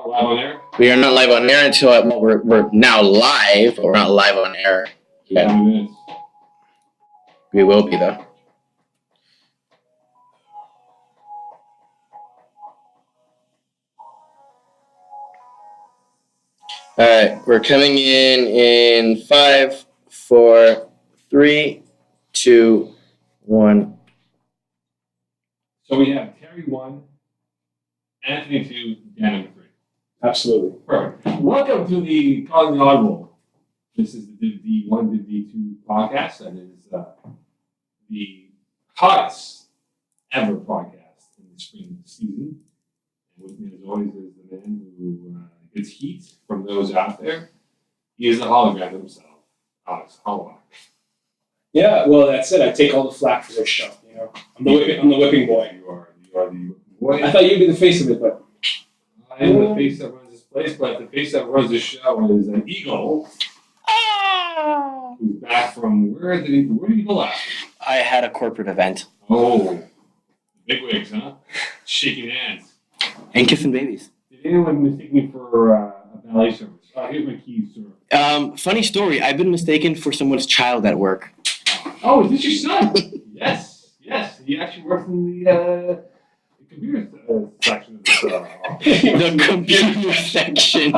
live on air? We are not live on air until we're now live, but we're not live on air yet. We will be though. All right, we're coming in 5, 4, 3, 2, 1. So we have Terry 1, Anthony 2, Dan 3. Absolutely. Perfect. Welcome to the Calling the Audible. This is the Div D-1, Div D-2 podcast. That is the hottest ever podcast in the spring season. And with me, as always, is the man who gets heat from those out there. He is the hologram himself, Alex Holloway. Yeah, well, that's it. I take all the flack for this show. You know, I'm the whipping boy. You are the whipping boy. I thought you'd be the face of it, but I am the face that runs this place, but the face that runs this show is an eagle. Who's back from where did he go last? I had a corporate event. Oh, big wigs, huh? Shaking hands. And kissing babies. Did anyone mistake me for a valet service? Here's my keys, sir. Funny story. I've been mistaken for someone's child at work. Oh, is this your son? Yes. He actually works in the computer section of the The computer section.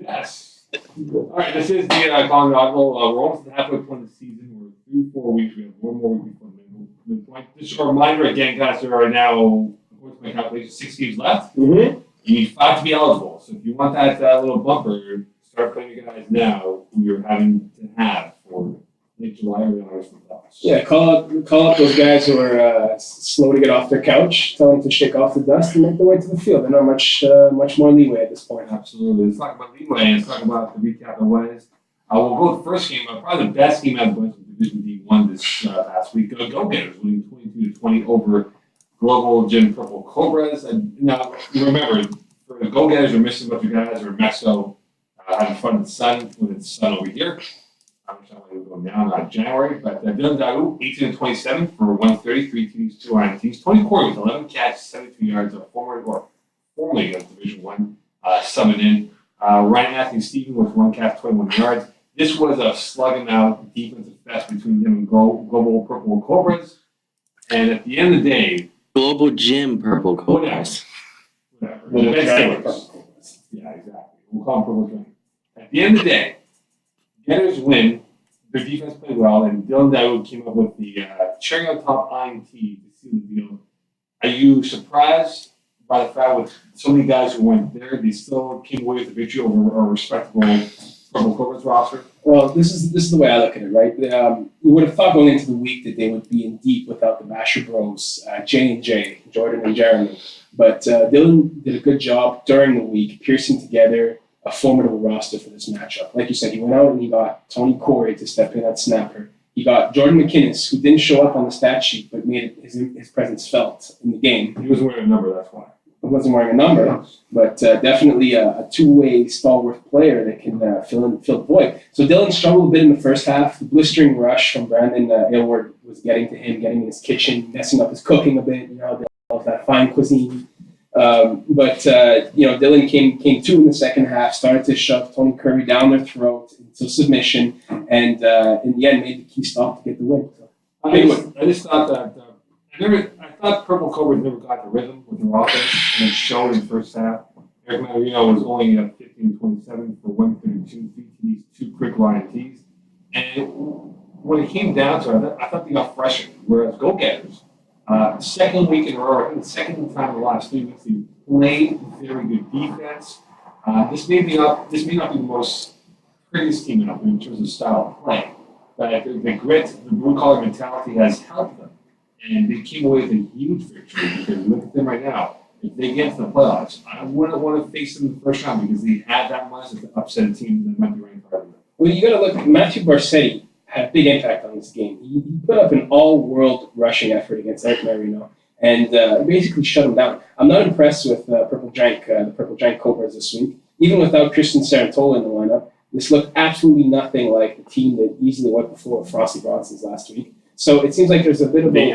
Yes. All right, this is the Calling the Audible. We're almost at the halfway point of the season. We're through 4 weeks. We have one more week before the midpoint. Just a reminder again, guys, there are now, according to my calculation, 6 games left. Mm-hmm. You need 5 to be eligible. So if you want that little bumper, start playing your guys now who you're having to have for late July or August for playoffs. yeah, call up those guys who are slow to get off their couch. Tell them to shake off the dust and make their way to the field. They're not much more leeway at this point. Absolutely. Let's talk about leeway and let's talk about the recap of Wednesday. We'll go with the first game, probably the best game out of the Division D-1 this past week. Go Ghetters winning 22-20 over Global Gym Purple Cobras. And now, remember, for the Go Getters, we're missing a bunch of guys who are in Mexico having fun in the sun when it's sun over here. I'm not going down January, but Dylan Daou, 18-27 for 130, 3 TDs, 2 INTs. Tony Corey with 11 catches, 72 yards, formerly of Division 1, summing in. Ryan Anthony Stephen with 1 catch, 21 yards. This was a slugging out defensive fest between him and Global Purple Cobras. And at the end of the day, Global Gym Purple Cobras. Whatever. Yeah, exactly. We'll call them Purple Gym. At the end of the day, Ghetters win. Their defense played well, and Dylan Daoud came up with the cherry on top INT to seal the deal. Are you surprised by the fact with so many guys who went there, they still came away with the victory over a respectable Purple Cobras roster? Well, this is the way I look at it, right? We would have thought going into the week that they would be in deep without the Basher Bros, J&J, Jordan and Jeremy. But Dylan did a good job during the week, piecing together a formidable roster for this matchup. Like you said, he went out and he got Tony Corey to step in at snapper. He got Jordan McInnes, who didn't show up on the stat sheet, but made his presence felt in the game. He wasn't wearing a number, that's why. He wasn't wearing a number, but definitely a two-way stalwart player that can fill the void. So Dylan struggled a bit in the first half. The blistering rush from Brandon Aylward was getting to him, getting in his kitchen, messing up his cooking a bit. You know, that fine cuisine. But Dylan came through in the second half, started to shove Tony Curry down their throat until submission, and in the end made the key stop to get the win. So, I just thought that I thought Purple Cobras never got the rhythm with their offense, and it showed in the first half. Eric Matarino was only at 15-27 for 132, 3 TDs, 2 quick INTs, and when it came down to it, I thought they got fresher. Whereas Go Getters. Second week in a row, I think the second time in the last 3 weeks, they played very good defense. This may not be the most prettiest team in terms of style of play, but the grit, the blue-collar mentality has helped them. And they came away with a huge victory because look at them right now. If they get to the playoffs, I wouldn't want to face them in the first round because they had that much to upset a team that might be ranked higher than them. Well, you got to look. Matthew Barsetti had a big impact on this game. He put up an all-world rushing effort against Eric Marino and basically shut him down. I'm not impressed with the Purple Giant Cobras this week. Even without Christian Sarantola in the lineup, this looked absolutely nothing like the team that easily went before Frosty Bronson's last week. So it seems like there's a bit of a...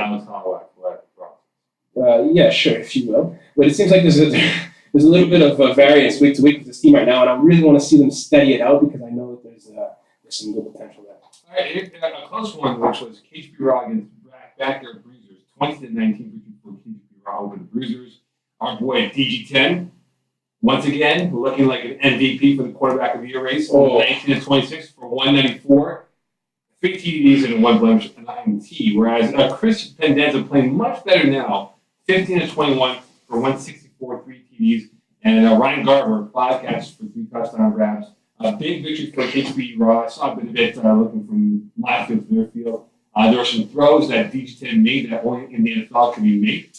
yeah, sure, if you will. But it seems like there's a little bit of variance week to week with this team right now, and I really want to see them steady it out because I know that there's some good potential there. All right, a close one, which was KHP Raw against backyard Bruisers, 20-19 victory for KHP Raw over the Bruisers. Our boy DG10, once again, looking like an MVP for the quarterback of the year race. 19-26 for 194, 3 TDs and 1 blemish, an INT. Whereas Chris Pandas playing much better now, 15-21 for 164, 3 TDs, and Ryan Garber, 5 catches for 3 touchdown grabs. A big victory for KHP Raw. I saw a bit of it looking from my field to their field. There were some throws that DG10 made that only in the NFL can be made.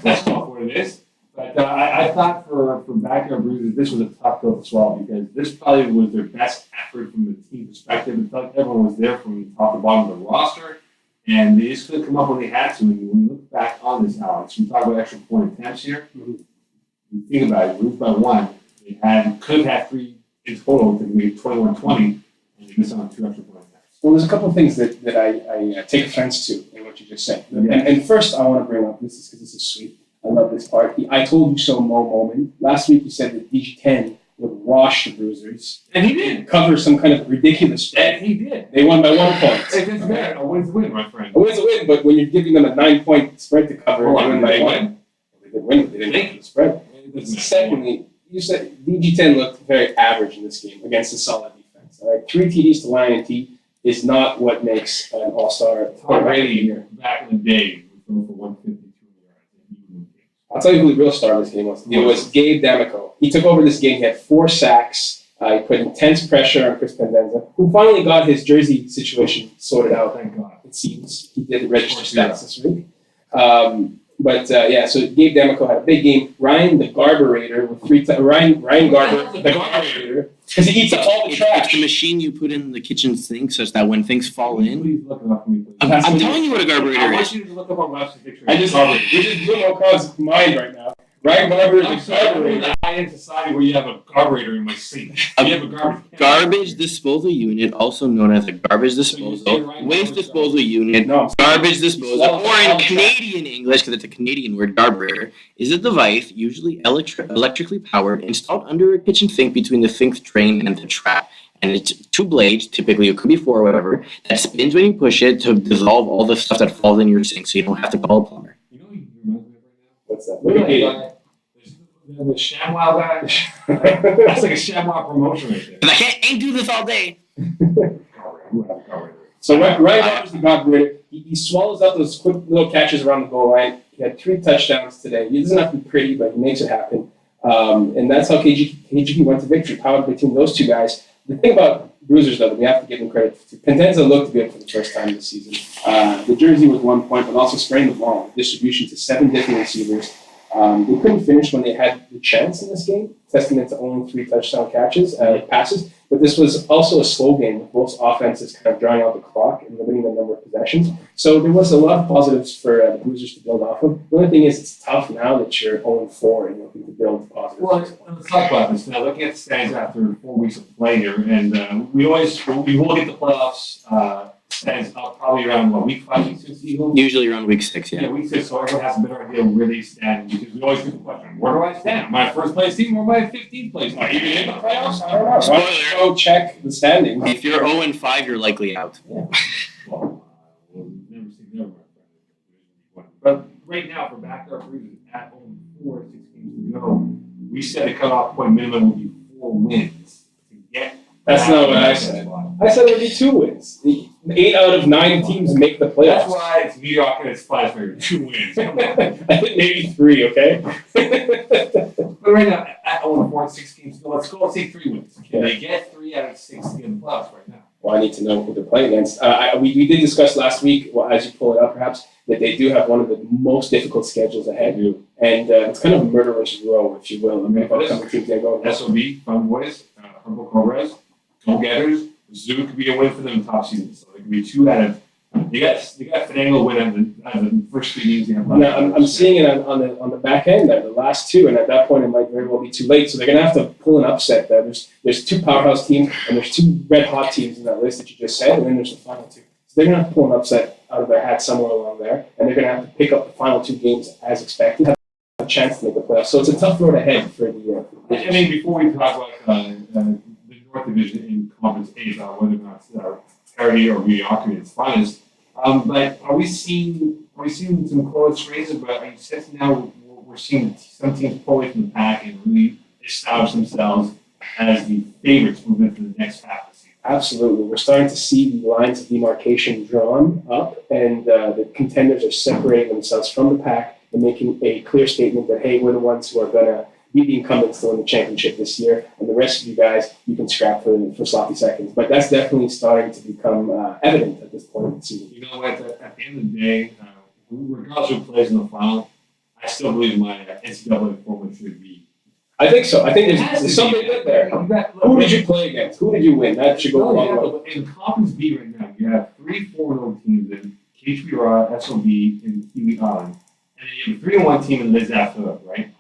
That's not what it is. But I thought for backyard Bruisers, this was a tough pill to swallow because this probably was their best effort from the team perspective. It felt like everyone was there from top to bottom of the roster, and they just couldn't come up when they had to. And when you look back on this, Alex, we talk about extra point attempts here. You think about it, moved by 1. They could have had 3 in total to make 21-20, and they missed on 2 extra point attempts. Well, there's a couple of things that I take offense to in what you just said. And first, I want to bring up this is because this is sweet. I love this part. I told you so, Moe moment. Last week you said that DG10 would wash the Bruisers. And he did. Cover some kind of ridiculous spread. And he did. They won by 1 point. It doesn't matter. A win's a win, my friend. A win's a win, but when you're giving them a 9-point spread to cover, they win by 1. They didn't win. They didn't cover the spread. Secondly, you said DG10 looked very average in this game against a solid defense. All right, 3 TDs to 1 INT is not what makes an all-star. Tom Brady back in the day was going for 152 yards. I'll tell you who the real star of this game was. It was Gabe D'Amico. He took over this game. He had 4 sacks. He put intense pressure on Chris Pandas, who finally got his jersey situation sorted out. Thank God. It seems he did register stats this week. So Gabe D'Amico had a big game. Ryan the Garburator with 3 Ryan Garber the Garburator because he eats up all the It's trash. the machine you put in the kitchen sink such that when things fall in. Please look it up for me, please. I'm telling you what a I carburetor want is. you to look up on Webster's dictionary. I just we just blew Mo's mind right now. Ryan Garber I'm is a sorry, we're in Garburator. the high-end society where you have a carburetor in my sink. You have a garbage can. Garbage disposal unit, also known as a garbage disposal, waste disposal unit, No, garbage disposal, or in Canadian English, because it's a Canadian word, carburetor, is a device, usually electrically powered, installed under a kitchen sink between the sink drain and the trap. And it's 2 blades, typically it could be 4 or whatever, that spins when you push it to dissolve all the stuff that falls in your sink so you don't have to call a plumber. You know what you reminds me of right now? What's that? Look at that guy. The ShamWow guy. That's like a ShamWow promotion right there. Because I ain't do this all day. So Ryan Garber's the Garburator. He swallows up those quick little catches around the goal line. He had 3 touchdowns today. He doesn't have to be pretty, but he makes it happen. And that's how KGP went to victory, powered between those 2 guys. The thing about Bruisers, though, that we have to give them credit to, Pandas looked good for the first time this season. The jersey was 1 point, but also spraying the ball, distribution to 7 different receivers. They couldn't finish when they had the chance in this game, testament to only 3 touchdown passes. But this was also a slow game with both offenses kind of drawing out the clock and limiting the number of possessions. So there was a lot of positives for the Bruisers to build off of. The only thing is it's tough now that you're 0-4 and you're looking to build positives. Well, let's talk about this now. Looking at the standings after 4 weeks of play here, and we will get the playoffs stands up probably around week 5, week 6 Eagles? Usually around week 6, yeah. Yeah, week 6, so everyone has a better idea where they stand because we always get the question, where do I stand? Am I a first place team or am I a 15th place? Am I even in the playoffs? I don't know. Why don't you go check the standings? If you're 0-5, you're likely out. Yeah. Well, we'll never say never. But right now, for backup Bruisers at home, 4 6 games to go, we said the cutoff point minimum would be 4 wins to get. That's not what I said. I said it would be 2 wins. 8 out of 9 teams make the playoffs. That's why it's mediocre. It's 5 for 2 wins. I think maybe 3, okay? But right now, at 0-4 6 games to go, let's say 3 wins. Can they get 3 out of 6 to get in the playoffs right now? Well, I need to know who they're playing against. We did discuss last week, well, as you pull it up perhaps, that they do have one of the most difficult schedules ahead. And it's kind of a murderer's row, if you will. I mean, what kind of teams they go against. SOB, Fun Boys, Purple Cobras, Ghetters. Zoo could be a win for them in top season. So it could be 2 out of. You got Finagle win as the first 3 games you have left. I'm seeing it on the back end there, the last 2, and at that point it might very well be too late. So they're going to have to pull an upset there. There's 2 powerhouse teams, and there's 2 red hot teams in that list that you just said, and then there's the final 2. So they're going to have to pull an upset out of their hat somewhere along there, and they're going to have to pick up the final 2 games as expected. a chance to make the playoffs. So it's a tough road ahead for the. I mean, before we talk about the North Division in Conference A, about whether or not Parity or Mediocrity is finest, but are we seeing some close races? But are you sensing now we're seeing some teams pull away from the pack and really establish themselves as the favorites moving into the next half of the season? Absolutely. We're starting to see the lines of demarcation drawn up, and the contenders are separating themselves from the pack and making a clear statement that, hey, we're the ones who are going to be the incumbents to win the championship this year, and the rest of you guys, you can scrap for sloppy seconds. But that's definitely starting to become evident at this point in the season. You know what? At the end of the day, regardless of who plays in the final, I still believe my NCAA formula should be. I think so. I think there's something good there. Who did you play against? Who did you win? That should go a long way. In Conference B right now, you have 3 4-0 teams in KHB Raw, SOB, and Kiwi Island. And then you have a 3-1 team in Liz Phillip, right?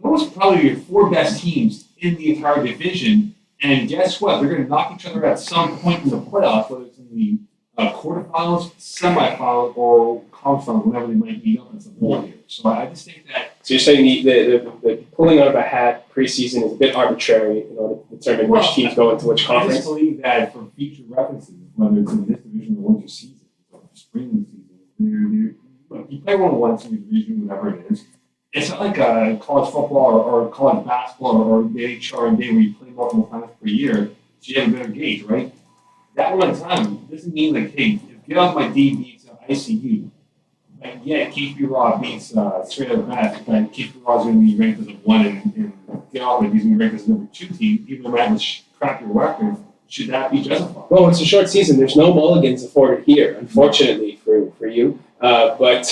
Those are probably your 4 best teams in the entire division. And guess what? They're going to knock each other at some point in the playoffs, whether it's in the quarterfinals, semifinals, or conference finals, whenever they might meet up at some point here. So I just think that. So you're saying the pulling out of a hat preseason is a bit arbitrary in order to determine which teams go into which I conference? just believe that for future references, whether it's in this division or winter season or spring season, you play one once in your division, whatever it is. It's not like college football or college basketball or the HR and day where you play multiple times per year, so you have a better gauge, right? That one time doesn't mean like, hey, if Get Off My D beats ICU, but yeah, KHB Raw beats Straight Up Bass, but KHB Raw is going to be ranked as a 1 and Get Off My D is going to be ranked as a number 2 team, even though they have a crappier record. Should that be justified? Well, it's a short season. There's no mulligans afforded here, unfortunately for you. But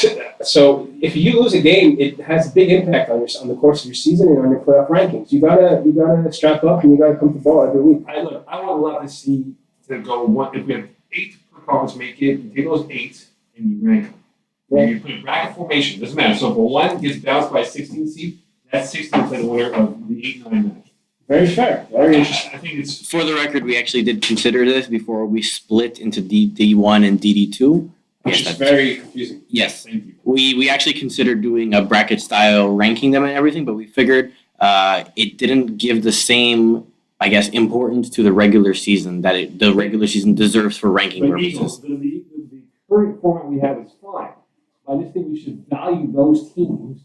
so if you lose a game, it has a big impact on the course of your season and on your playoff rankings. You gotta strap up and you gotta come to ball every week. I would love to see to go one. If we have 8 per conference make it, you take those 8 and you rank them. Yeah. You put a bracket formation. Doesn't matter. So if one gets bounced by a 16 seed, that 16 play the winner of the 8-9 match. Very fair. Very interesting. I think it's For the record, we actually did consider this before we split into D1 and DD2. Which is very confusing. Yes. Thank you. We actually considered doing a bracket style, ranking them and everything, but we figured it didn't give the same, I guess, importance to the regular season that the regular season deserves for ranking But purposes. Eagles, the current format we have is fine. I just think we should value those teams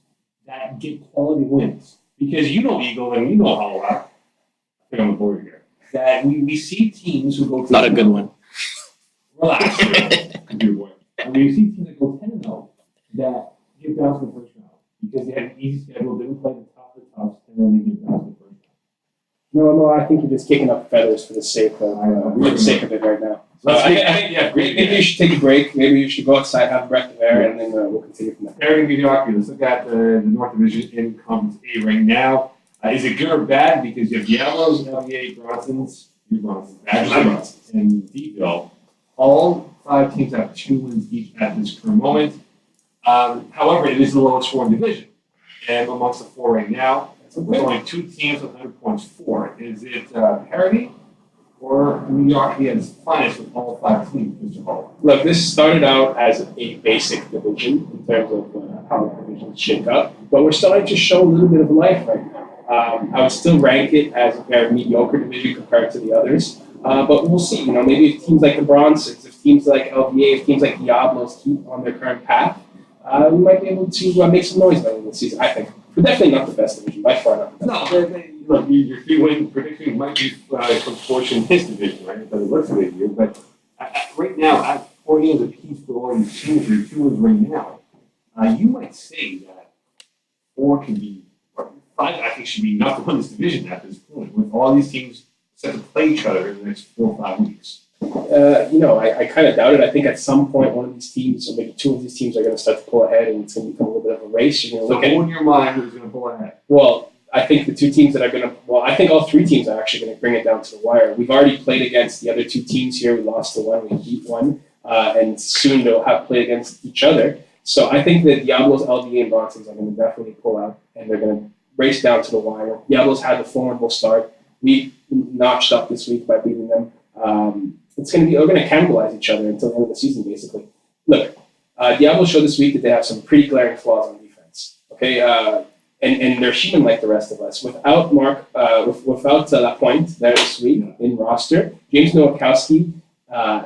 that get quality wins. Because you know Eagle and you know Lalla. I think I'm on the board here. That we see teams who go to Not a good one. Relax. Computer boy. I mean, you see teams that go 10-0 that get bounced in the first round because they had an easy schedule, didn't play the top of the tops, and then they get bounced in the first round. No, I think you're just kicking up feathers for the sake of it right now. So maybe you should take a break. Maybe you should go outside, have a breath of air, and then we'll continue from there. Parity Mediocrity. Let's look at the North Division in Conference A right now. Is it good or bad? Because you have Yellows, LVA, Bronsons, Badgers, and D-Ville. All 5 teams have 2 wins each at this current moment. However, it is the lowest scoring division. And amongst the 4 right now, there's only 2 teams with 100 points for. Is it Parity or Mediocrity at its finest with all 5 teams, Mr. Hall? Look, this started out as a basic division in terms of how the divisions shake up, but we're starting to show a little bit of life right now. I would still rank it as a very mediocre division compared to the others. But we'll see. Maybe if teams like the Bruisers, if teams like LVA, if teams like Diablos keep on their current path, we might be able to make some noise by the end of the season, I think. But definitely not the best division, by far not the best. No, look, your 3-win prediction might be proportion in his division, right? But it looks like you. But right now, at 4 games apiece for all these teams, your 2 wins right now, you might say that 4 can be, or 5 I think should be enough to win this division at this point, with all these teams set to play each other in the next 4 or 5 weeks. I kind of doubt it. I think at some point one of these teams, or maybe 2 of these teams, are going to start to pull ahead, and it's going to become a little bit of a race. You're going to So look at who in your mind who's going to pull ahead? Well, I think the 2 teams that are going to, I think all 3 teams are actually going to bring it down to the wire. We've already played against the other 2 teams here. We lost to 1, we beat 1, and soon they'll have played against each other. So I think that Diablos, LVA, and Bronsons are going to definitely pull out, and they're going to race down to the wire. Diablos had the formidable start. We notched up this week by beating them. It's going to be, we're going to cannibalize each other until the end of the season, basically. Look, Diablo showed this week that they have some pretty glaring flaws on defense. Okay, and they're human like the rest of us. Without without Lapointe there this week in roster, James Nowakowski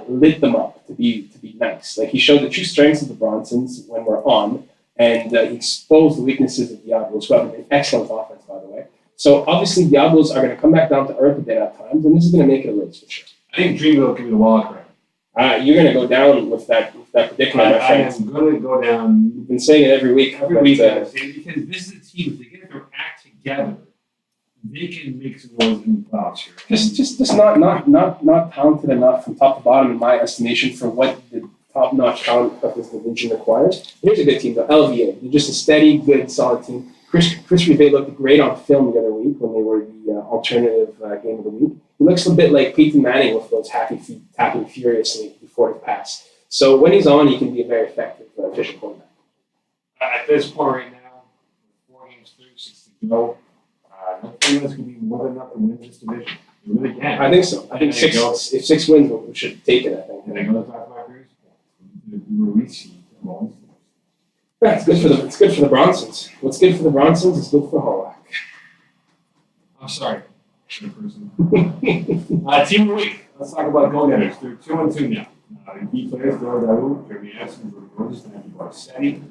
lit them up to be nice. Like, he showed the true strengths of the Bronsons when we're on, and he exposed the weaknesses of Diablos, who have an excellent offense, by the way. So obviously Diablos are going to come back down to earth a bit at times, and this is going to make it a race for sure. I think Dreamville could be the wild card. You're going to go down with that predicament, my friend. I am going to go down. You've been saying it every week. Because this is a team, if they get their act together, they can make some noise in the playoffs here. Just not talented enough from top to bottom, in my estimation, for what the top-notch talent of this division requires. Here's a good team, though. LVA. They're just a steady, good, solid team. Chris Rivet looked great on film the other week when they were the alternative game of the week. He looks a bit like Peyton Manning with those happy feet tapping furiously before his pass. So when he's on, he can be a very effective efficient quarterback. At this point right now, 4 games through, 6 to go, I think that's going to be more than enough to win this division. They really can. I think so. I think if 6 wins, we should take it, I think. And they go to 5 years, we will reach the ball. Yeah, it's good for the Bronsons. What's good for the Bronsons is good for Howak. I'm sorry, person. Team of the week. Let's talk about Ghetters. They're 2-2 now. The key players: Dorado, Jeremy Anderson, Bruisers, and Barsetti.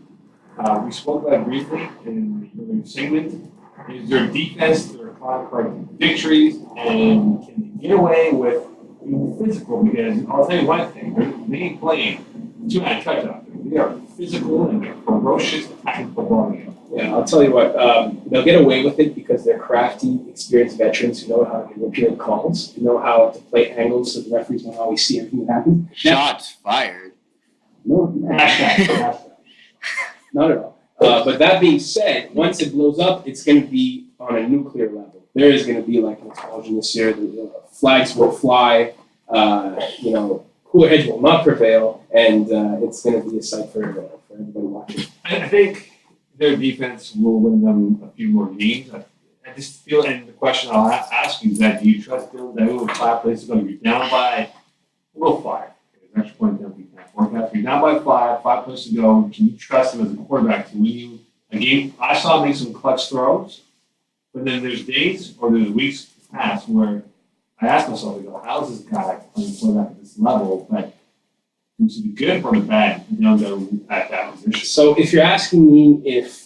We spoke about it briefly in the earlier segment. Is their defense, their card victories, and can they get away with being physical? Because I'll tell you one thing: they ain't playing 2-9 touchdowns. They are physical and they're ferocious attacking football game. Yeah, I'll tell you what, they'll get away with it because they're crafty, experienced veterans who know how to manipulate calls, who know how to play angles so the referees won't always see everything that happens. Shots fired. No, Hashtag. not at all. But that being said, once it blows up, it's going to be on a nuclear level. There is going to be like an explosion this year. The flags will fly, cooler heads will not prevail, and it's going to be a sight for everybody watching. I think their defense will win them a few more games. I just feel, and the question I'll ask you is that: do you trust Dylan Daoud with 5 plays going to be down by 5? There's extra point down. We can't forecast. You're down by 5 plays to go. Can you trust him as a quarterback to win you a game? I saw him make some clutch throws, but then there's days or there's weeks past where I ask myself, how is this guy playing quarterback at this level? But who's he good or bad? At that position. So if you're asking me if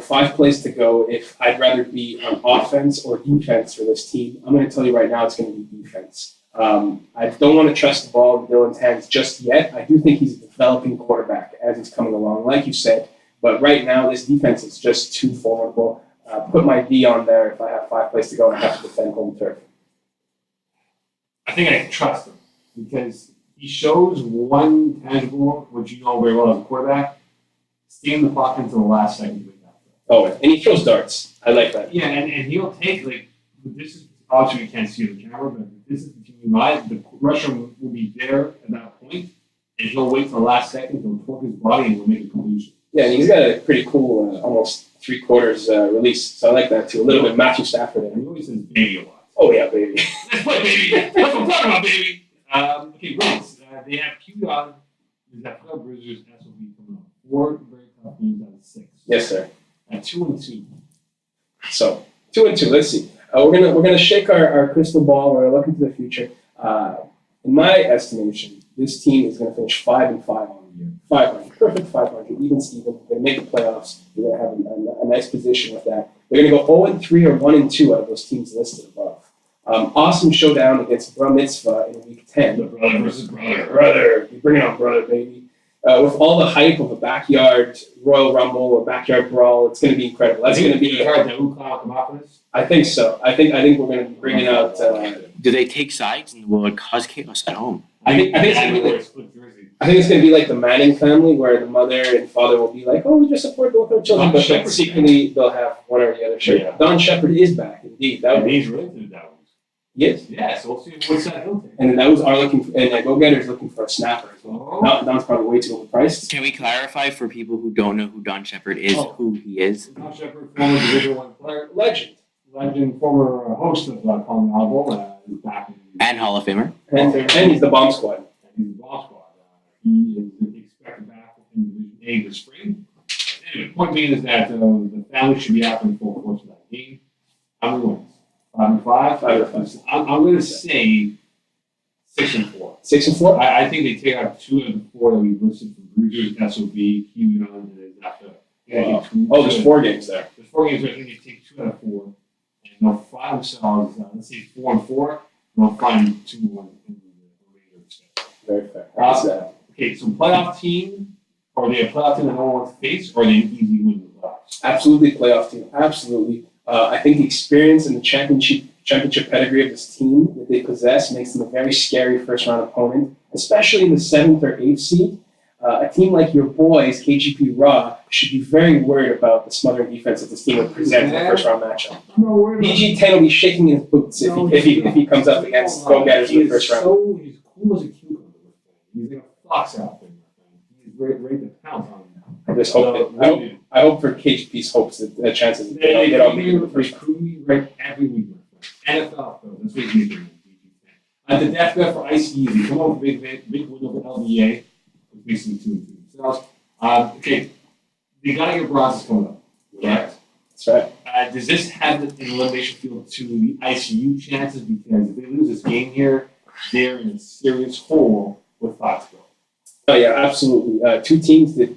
5 plays to go, if I'd rather be on offense or defense for this team, I'm going to tell you right now it's going to be defense. I don't want to trust the ball in Dylan's hands just yet. I do think he's a developing quarterback as he's coming along, like you said. But right now, this defense is just too vulnerable. Put my D on there if I have 5 plays to go and I have to defend home turf. I think I can trust him because he shows one tangible, which you know very well as a quarterback, steam the clock into the last second. Oh, and he throws darts. I like that. Yeah, and he'll take, this is, obviously you can't see the camera, but this is the rusher will be there at that point, and he'll wait till the last second, he'll torque his body, and he'll make a completion. Yeah, and he's got a pretty cool, almost 3/4 release, so I like that too. A little bit Matthew Stafford in And he always says baby a lot. Oh, yeah, baby. Let's play baby. That's what I'm talking about, baby. Okay, Bruins. They have QDON, there's that Bruisers, SOB coming up. 4 very tough games out of 6. Yes, sir. At 2-2. So 2-2. Let's see. We're gonna shake our crystal ball. We're looking to the future. In my estimation, this team is gonna finish 5-5 on the year. 500, perfect 500, even Steven. They're gonna make the playoffs. They're gonna have a nice position with that. They're gonna go 0-3 or 1-2 out of those teams listed above. Awesome showdown against Bar Mitzvah in week 10. The brother versus brother. Brother, you bring it on, brother, baby. With all the hype of a backyard Royal Rumble, a backyard brawl, it's going to be incredible. That's going to be hard to come out for this. I think so. I think we're going to be bringing out. Do they take sides and will it cause chaos at home? I think it's going to be like the Manning family, where the mother and father will be like, "Oh, we just support both our children," but secretly they'll have one or the other. Sure. Yeah. Don Shepard is back, indeed. He's related to that one. Yes. Yeah, so we'll see what's that he'll take. And those are looking for, and Go-Getters looking for a snapper as well. Don's probably way too overpriced. Can we clarify for people who don't know who Don Shepard is, who he is? Don Shepard, former Division 1 player, legend, former host of Audible, is back. And Hall of Famer. And he's the bomb squad. And he's the bomb squad. He is expected back in Division A this spring. The point being is that the family should be out in full force of that game. How many wins? 5-5? 5-5. I'm going to say 6-4. 6-4. I think they take out 2 of the 4 that we've listed from Bruisers, SOB, Human, and then after. There's 4 games there. There's 4 games where I think they take 2 out of 4, and they'll find themselves, let's say 4-4, and they'll find 2 more in the remainder of the schedule. Very fair. Okay, so playoff team, are they a playoff team that no one wants to face, or are they an easy win in the playoffs? Absolutely playoff team. Absolutely. I think the experience and the championship pedigree of this team that they possess makes them a very scary first-round opponent, especially in the 7th or 8th seed. A team like your boys, KGP Raw, should be very worried about the smothering defense that this team would present in the first-round matchup. PG-10 will be shaking his boots if he comes up against Go-Getters in the first round. He's cool as a cucumber. He's like a fox out there. He's ready to pounce on him. I just hope I hope for KGP's hopes that the chances that they get on the first round. Right every week. NFL, though. That's what he's doing. The Deathbed for Ice Easy. Come on, big win over LBA. Basically 2 and 3 themselves. Okay, they gotta get Bronzes coming up. Correct? That's right. Does this have an elimination field to the ICU chances? Because if they lose this game here, they're in a serious hole with Foxborough. Oh yeah, absolutely.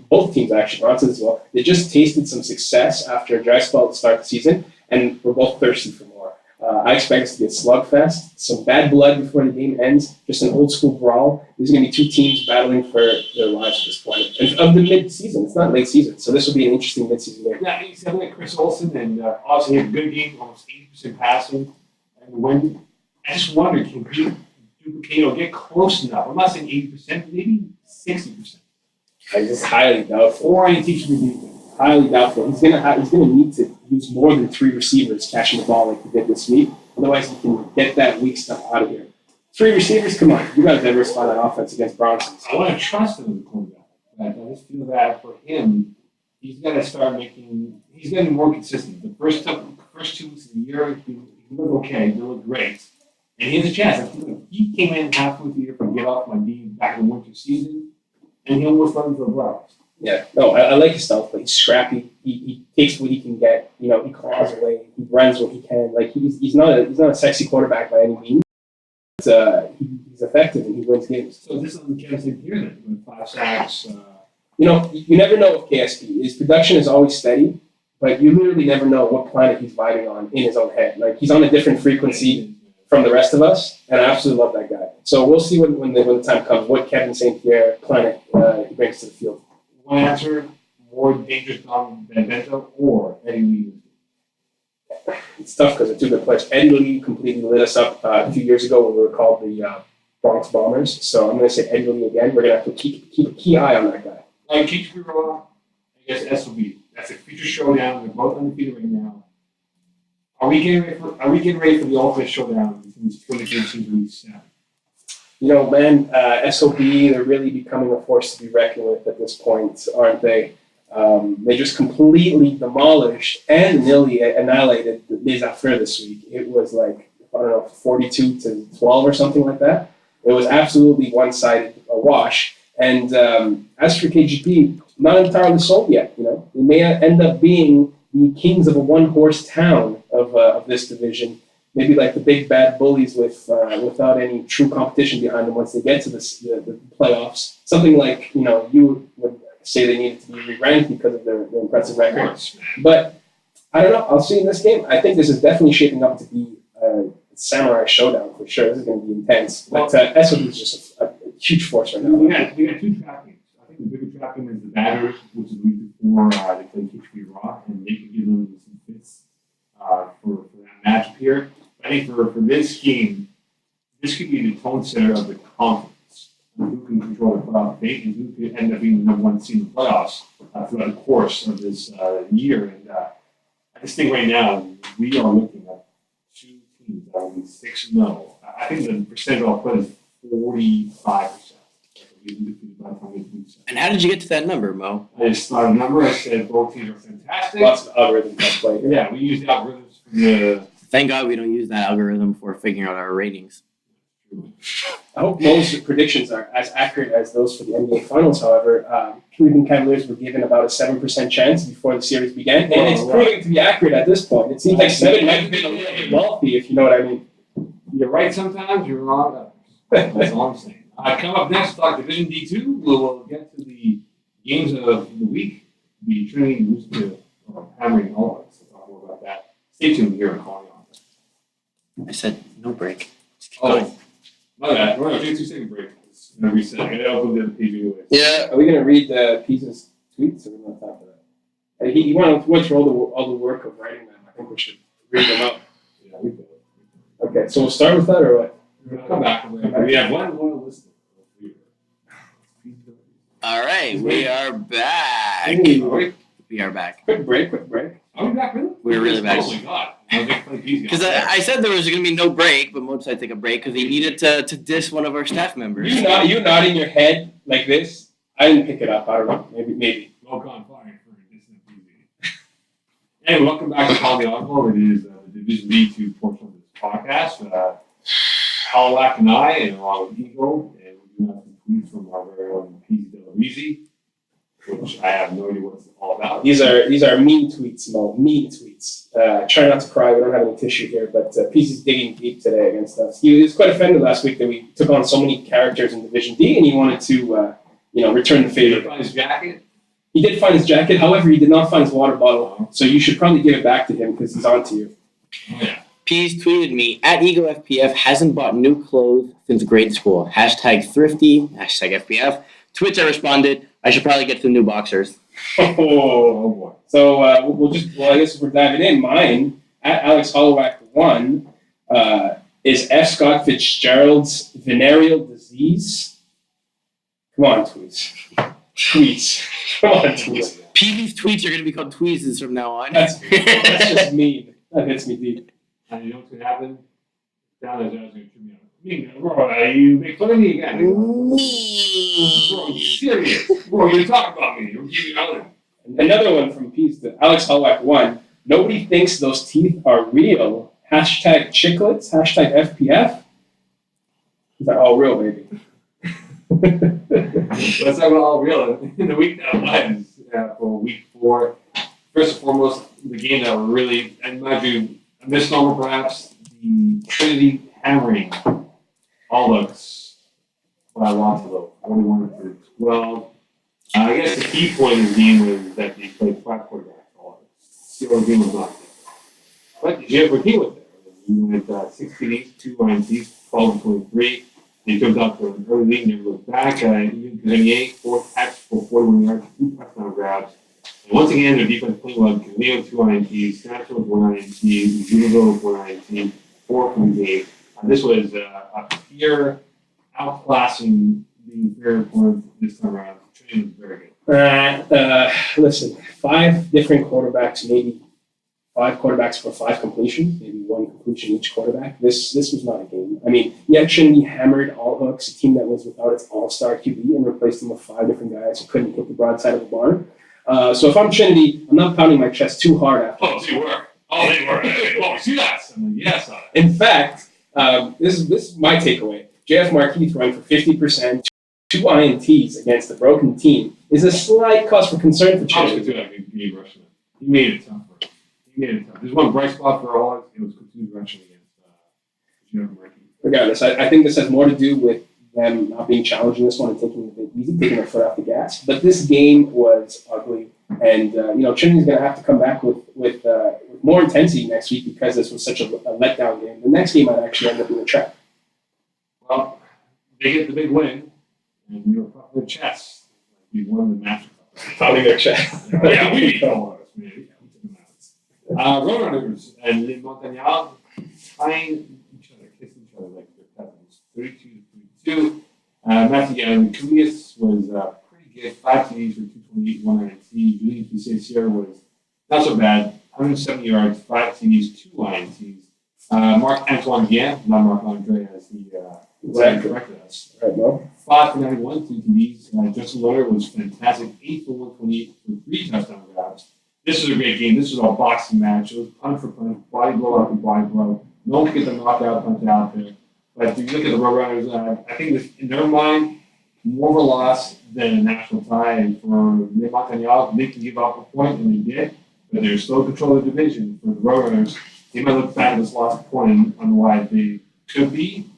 Both teams actually, Bronson as well, they just tasted some success after a dry spell to start the season, and we're both thirsty for more. I expect this to be a slugfest, some bad blood before the game ends, just an old school brawl. These are going to be 2 teams battling for their lives at this point. And of the mid-season, it's not late season, so this will be an interesting mid-season game. Yeah, he's having Chris Olsen, and obviously he had a good game, almost 80% passing. And when I just wonder, can he duplicate or get close enough? I'm not saying 80%, maybe 60%. It's highly doubtful. Or I teach him to defense. Highly doubtful. He's gonna need to use more than 3 receivers catching the ball like he did this week. Otherwise, he can get that weak stuff out of here. 3 receivers, come on. You got to diversify that offense against Bronsons. I want to trust him as a quarterback. But I just feel that for him, he's got to start making. He's got to be more consistent. The first 2 weeks of the year, he looked okay. He looked great, and he has a chance. I feel like he came in halfway through the year for get off my knee back in the winter season, and he almost led him to the playoffs. Yeah, no, I like his stuff, but he's scrappy. He takes what he can get. He claws away. He runs what he can. Like he's not a sexy quarterback by any means. But he's effective and he wins games. So this is the KSP here then, with 5 sacks. You never know with KSP. His production is always steady, but you literally never know what planet he's vibing on in his own head. Like he's on a different frequency from the rest of us, and I absolutely love that guy. So we'll see when the time comes what Kevin St. Pierre planet he brings to the field. One answer: more dangerous than Bento or Eddie Lee. It's tough because they're 2 good players. Eddie Lee completely lit us up a few years ago when we were called the Bronx Bombers. So I'm going to say Eddie Lee again. We're going to have to keep a key eye on that guy. Like KGP Raw, I guess SOB. That's a future showdown. They're both undefeated right now. Are we getting ready for the ultimate showdown between these 2013 to week 7? SOB, they're really becoming a force to be reckoned with at this point, aren't they? They just completely demolished and nearly annihilated the Les Affaires this week. It was 42-12 or something like that. It was absolutely one-sided, a wash. And as for KGP, not entirely sold yet. They may end up being the kings of a one-horse town of this division. Maybe like the big bad bullies without any true competition behind them once they get to the playoffs. Something like you would say they needed to be re-ranked because of their impressive record. But I don't know. I'll see in this game. I think this is definitely shaping up to be a samurai showdown for sure. This is going to be intense. But SOB is just a huge force right now. We got 2 trap games. I think the bigger trap game is the Batters, which is week before they play KGP Raw, and they can give them some fits for that matchup here. I think for this game, this could be the tone setter of the conference. Who can control the playoff fate and who could end up being the number 1 seed in the playoffs throughout the course of this year. And I just think right now we are looking at 2 teams that will be 6-0. I think the percentage I'll put is 45%. And how did you get to that number, Mo? I just thought a number. I said both teams are fantastic. Lots of algorithms at play. Yeah, we use the algorithms for the. Thank God we don't use that algorithm for figuring out our ratings. I hope Mo's predictions are as accurate as those for the NBA Finals, however. Cleveland Cavaliers were given about a 7% chance before the series began, and it's proving to be accurate at this point. It seems like 7 might have been a little bit wealthy, if you know what I mean. You're right sometimes, you're wrong others. That's all I'm saying. Come up next, talk Division D2. We'll get to the games of the week. The Trinity Bruisers hammering all of us. We'll talk more about that. Stay tuned here on Calling On. I said no break. Just keep going. My bad. We're going to take a 2-second break. It's going to reset. I'm going to open the other page anyway. Yeah. Are we going to read Pisa's tweets, or are we going to talk about that? He went through all the work of writing them. I think we should read them out. Yeah, we will. Okay, so we'll start with that, or what? We're going to come back. We have one more list. All right, we are back. Hey, We are back. quick break. Are we back, really? We're really back. Oh my god. Because I said there was going to be no break, but Mo decided to take a break because he needed to diss one of our staff members. You nodding your head like this. I didn't pick it up. I don't know. Maybe. Welcome on fire for Disney TV. Hey, welcome back to Call the Audible. It is the Division D2 portion of this podcast. Hallwack and I, and along with Eagle, and we do have some tweets from our very own P.Z. Delarizi, which I have no idea what it's all about. These are mean tweets, Mo. Mean tweets. Try not to cry. We don't have any tissue here, but PC's digging deep today against us. He was quite offended last week that we took on so many characters in Division D, and he wanted to, return the favor. Did he find his jacket? He did find his jacket. However, he did not find his water bottle. So you should probably give it back to him because he's on to you. Oh, yeah. Pease tweeted me, @EgoFPF hasn't bought new clothes since grade school. #thrifty, #FPF. To which I responded, I should probably get some new boxers. Oh boy. So I guess we're diving in. Mine, @Alex Holloway 1, is F. Scott Fitzgerald's venereal disease. Come on, tweets. Come on, tweets. PV's tweets are going to be called tweezes from now on. That's just mean. That hits me deep. And you know what's going to happen? Down there, going to trip me out. Bro, you make fun of me again. Bro, you serious? Bro, you're talking about me. You're giving out. Another one from Peace to Alex Holloway 1. Nobody thinks those teeth are real. #chicklets. #FPF. Is that all real, baby? Let's talk about all real in the week that was for week 4. First and foremost, the game that really, and mind you, a misnomer perhaps, the Trinity hammering all looks what I want to look. 41-12. I guess the key point of the game was that they played 5 quarterbacks all of it. The game was not there. But the GFRT was there. We went 16 each, 2 INTs, 12-23. They took out the early lead, never looked back. Even Kazemier, 4 catches for 41 yards, 2 touchdown grabs. And once again, their defense playing well. Kazemier 2 INTs, Snatcher with 1 INT, Zunigo with 1 INT, 4 from the game. This was a pure outclassing the inferior opponent this time around. Training was very good. Listen, 5 different quarterbacks, maybe 5 quarterbacks for 5 completions, maybe 1 completion each quarterback. This was not a game. I mean, Trinity hammered all hooks, a team that was without its all-star QB, and replaced them with 5 different guys who couldn't hit the broadside of the barn. So if I'm Trinity, I'm not pounding my chest too hard after. Oh, they were. Oh, see that? I'm like, yes. In fact, this is my takeaway. JF Marquis throwing for 50%, 2 INTs against the broken team is a slight cause for concern for Trinity. He made it tough for him. There's one bright spot for all. It was Coutune's rushing against JF Marquis. Regardless, I think this has more to do with them not being challenged in this one and taking it a bit easy, taking their foot off the gas. But this game was ugly. And, Trinity's going to have to come back with more intensity next week because this was such a letdown game. The next game might actually end up being a trap. Well, they get the big win, and you're puffing their chest. You won the match. Pounding their chest. Yeah, we beat all of us, man. Roadrunners and Les Montagnards tying each other, kissing each other like their cousins. 32-32. Matthew Kulias was pretty good. 5 TDs for 228, 1 INT. Julian Piscier was not so bad. 170 yards, 5 TDs, 2 INTs. Marc-Antoine Guillen, not Marc-Andre, as he corrected us. All right, Mo. 5 for 91, 2 TDs. Justin Loder was fantastic. 8 for 128 for 3 touchdown grabs. This was a great game. This was a boxing match. It was punt for punt, body blow after body blow. No one could get the knockout punch out there. But if you look at the Roadrunners, I think this, in their mind, more of a loss than a national tie. And for the Montagnards, they can give up a point, and they did. But they're still controlling the division. For the Roadrunners, they might look back at this last point on why they could be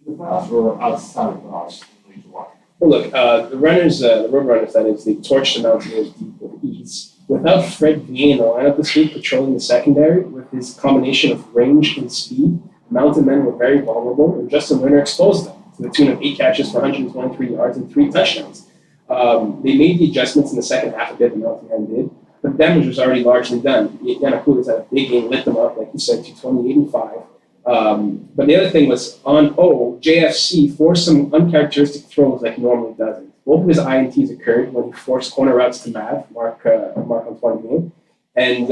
in the playoffs or outside of the playoffs in League One. Well, look, the Roadrunners, that is, they torched the Mountaineers deep with ease. Without Fred V in the lineup this week patrolling the secondary with his combination of range and speed, Mountain men were very vulnerable, and Justin Lerner exposed them to the tune of 8 catches for 123 yards and 3 touchdowns. They made the adjustments in the second half a bit, the Mountain men did, but the damage was already largely done. Yanakulis had a big game, lit them up, like you said, to 28 and 5. But the other thing was, on O, JFC forced some uncharacteristic throws like he normally doesn't. Both of his INTs occurred when he forced corner routes to Mav, Marc-Antoine game, and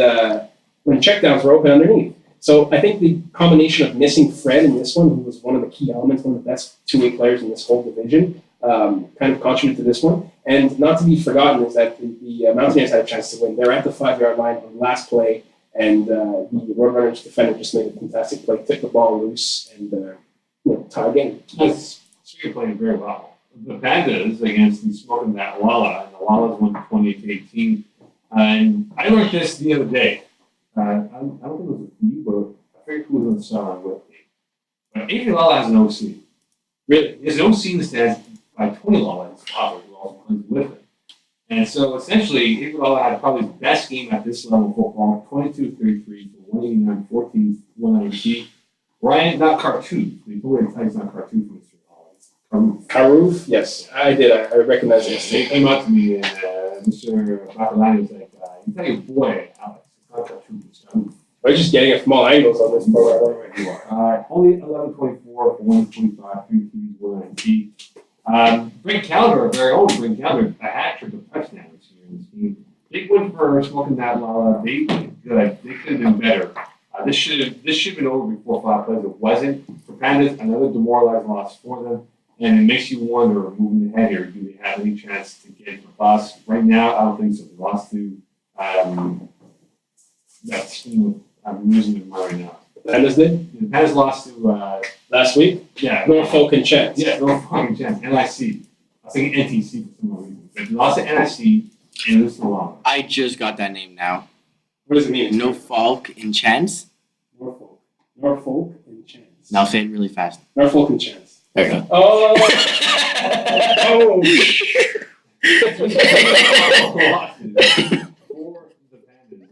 when checkdowns were open underneath. So I think the combination of missing Fred in this one, who was one of the key elements, one of the best two-way players in this whole division, kind of contributed to this one. And not to be forgotten is that the Mountaineers had a chance to win. They were at the 5-yard line on the last play, and the Roadrunners defender just made a fantastic play, took the ball loose, and tie game. Yes, Sweden playing very well. The Pandas against the Smoking That Lalla, and the Lalla's won 28-18. And I learned this the other day. I don't think it was with you, but I forget who was on the song with me. But Avery Lalla has an OC. Really, his OC in the stands by Tony Lalla, his father, who also plays with him. And so essentially, Avery Lalla had probably his best game at this level of football, 22-33 for 189, 14, 190. Ryan, not cartoon. They told me it's not cartoon for Mr. Lalla. Karuf? Yes, I did. I recognize it. They came up to me and Mr. Bacalani was like, you tell your boy, Alex, it's not cartoon, it's cartoon. We're just getting it from all angles on this program. You are. Only 11-24 for 125, 3 TDs, 190. Brink Calder, our very own Brink Calder, a hat trick of touchdowns here in this game. Big win for Smoking That Lalla. They did good. They could have done better. This should have been over before 5 plays. It wasn't. For Pandas, another demoralized loss for them. And it makes you wonder, moving ahead here, do they have any chance to get the bus? Right now, I don't think so. They lost to that team. I'm using them right now. Pandas did? The Pandas lost to Last week? yeah, Norfolk and Chance. yeah, Norfolk and Chance, NIC. I was thinking NTC for some reason. But they lost to NIC and lose to Lalla. I just got that name now. What does it mean? No Falk in Chance. Norfolk. Norfolk and Chance. Now say it really fast. Norfolk and Chance. There you go. Oh! For the Pandas, and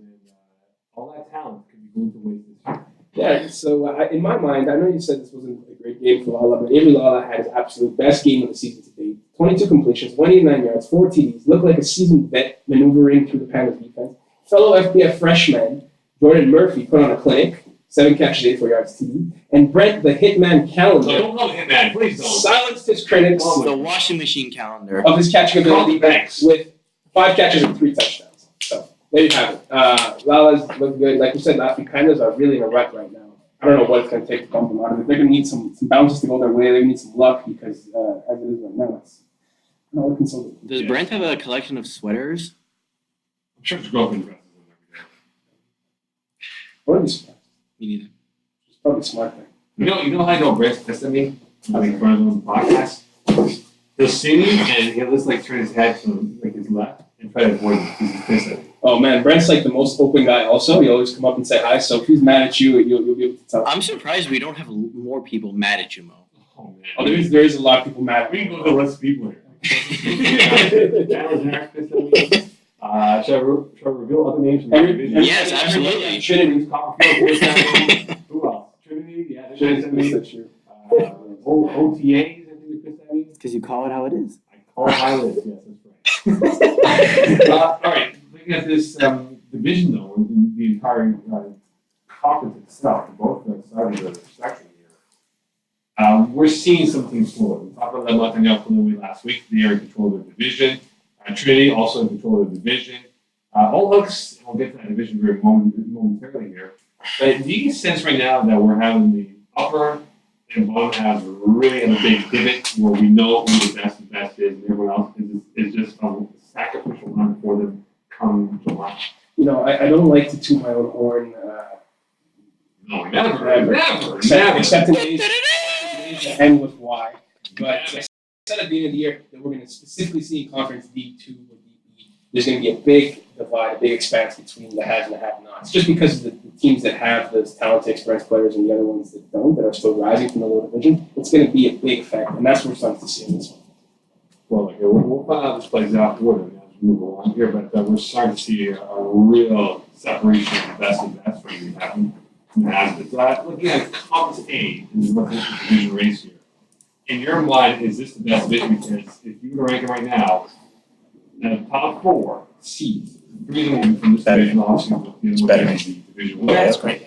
all that talent could be going to waste this year. Yeah, so in my mind, I know you said this wasn't a great game for Lalla, but Avery Lalla had his absolute best game of the season to date. 22 completions, 189 yards, 4 TDs, looked like a seasoned vet maneuvering through the Pandas defense. Fellow FBF freshman Jordan Murphy put on a clinic, 7 catches, 84 yards TD, and Brent the Hitman Calendar No, don't call him Hitman, please don't. silenced his critics The washing machine calendar. of his catching ability Thanks. with 5 catches and 3 touchdowns. So there you have it. Lalla's look good. Like we said last week, Pandas are really in a rut right now. I don't know what it's going to take to bump them out of it. They're going to need some bounces to go their way. They're going to need some luck because as it is right now, it's not looking so good. Does Brent have a collection of sweaters? I'm sure his girlfriend dresses him every day. Wouldn't be surprised. Me neither. It's probably a smart thing. You know how I know Brent's pissed at me? I mean, for his own podcast. He'll see me and he'll just like turn his head to like his left and try to avoid me because he's pissed at me. Oh man, Brent's like the most open guy also. He always come up and say hi, so if he's mad at you, you'll be able to tell. I'm surprised we don't have more people mad at you, Mo. Oh man. Oh, there is a lot of people mad at We me. can go to the list of people here. That was Eric pissed at me. Shall I reveal other names from the division? Yes, absolutely. Trinity. Copperfield pissed at me. Who else? Trinity, yeah, they're pissed at me. That's true. OTAs, I think they're pissed at me. Because you call it how it is. I call pilots, yes, that's right. All right, looking at this division though, in the entire conference itself, both sides of the section here, we're seeing some things forward. We talked about that Montagnards preliminary last week. They are in control of the division. Trinity also in control of the division. All hooks, and we'll get to that division very momentarily here. But do you get a sense right now that we're having the upper and bottom halves really in a big pivot where we know who the best is, and everyone else is just a sacrificial run for them come July? You know, I don't like to toot my own horn. No, never. Except in today's and with Y. But I said at the end of the year that we're going to specifically see in Conference D2 or DB, there's going to be a big divide, a big expanse between the haves and the have-nots. Just because of the teams that have those talented, experienced players and the other ones that don't, that are still rising from the lower division, it's going to be a big effect, and that's what we're starting to see in this one. Well, okay, we'll find out how this plays out for them as we move along here, but we're starting to see a real separation of the best and best for you happen. But looking at Conference A in the Northeastern Division race here, in your mind, is this the best division? Because if you were to rank it right now, the top 4 seeds, 3 of them from this division, obviously, with the Division 1. Yeah, that's great.